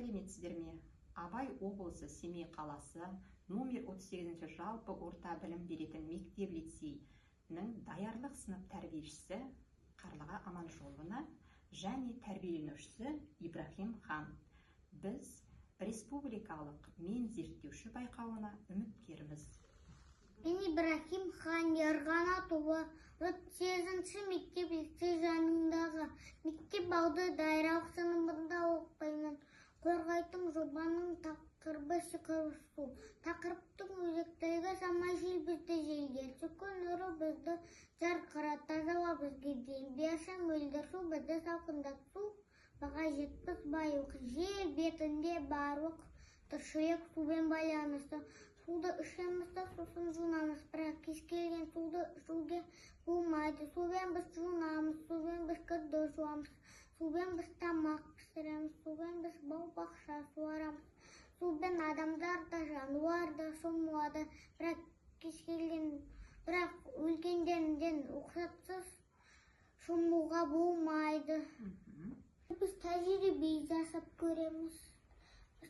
сәлеметсіздер ме? Абай облысы Семей қаласы номер 38 жалпы орта білім беретін мектеп-лицейнің даярлық сынып тәрбиешісі Қарлыға Аманжоловна және тәрбиеленушісі Ибрахим хан. Біз республикалық мен зерттеуші байқауына үміткерміз. Мен Ибрахим хан Ерғана тобы 8-ші мектеп-лицей жанындағы мектеп алды дайралық сыныбында оқимын. Қорғайтын жобаның тақырыбы шықыру су. Тақырыптың өзектілігі самай жел бізді желгерші, күн нұры бізді жарқырат, тазала бізге дем берші, мөлдір су бізді салқындат су. Баға жетпіс байлық, жер бетінде барлық тіршілік сумен байланысты. Суды ішемізді, сусын жунамыз, бірақ кез келген суды ішуге болмайды. Сумен біз жунамыз, сумен біз кірді жуамыз, сумен біз тамақ пісіреміз, сумен біз бау-бақша суарамыз. Сумен адамдар да жануар да шомылады, бірақ өлгендерден ұқсатсыз шомылуға болмайды. Біз тәжірибе жасап көреміз.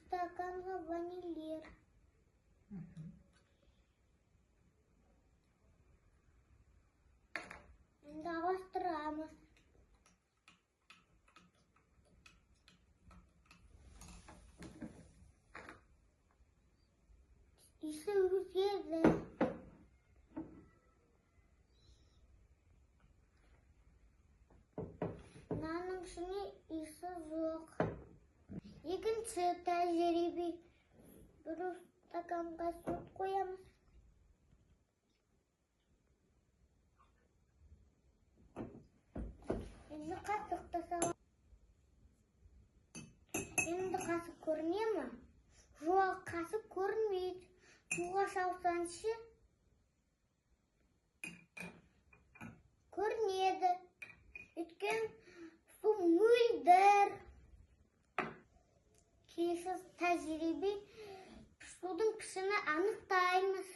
Стаканға ванилер. Енді аластырамыз. Иісі өзгерді. Мынаның ішіне иісі жоқ. Екінші тәжірибе. Бір стаканға сүт қоямыз. Енді қасықты саламыз. Енді қасық көріне ме? Жоқ, қасық көрінмейді. Суға салсаңшы көрінеді. Өткен су мөлдір. Келесі тәжірибе. Судың пішіні анықтаймыз.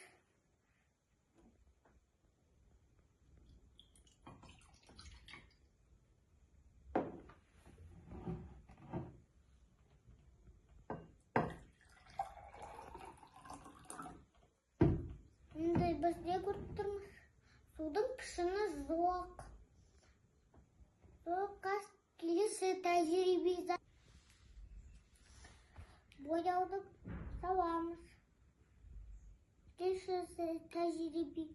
Енді біз не көріп тұрмыз? Судың пішіні жоқ. Келесі тәжірибе. Бояуды саламыз. Келесі тәжірибе.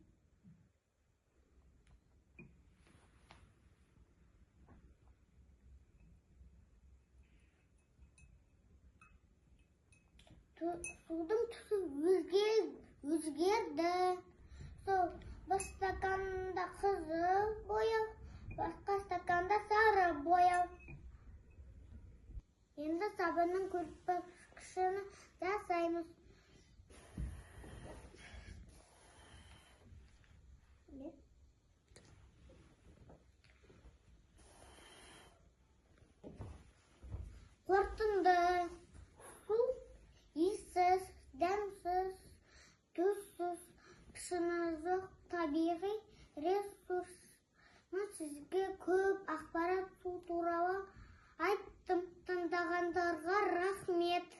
Судың түсі өзгерді. Бір стаканда қызыл бояу, басқа стаканда сары бояу. Енді сабынның көрсеткішін жасаймыз. Қорытынды. Су иіссіз, дәмсіз, түссіз, пішіні жоқ табиғи ресурс. Сізге көп ақпарат су туралы айттым. Тыңдағандарға рахмет.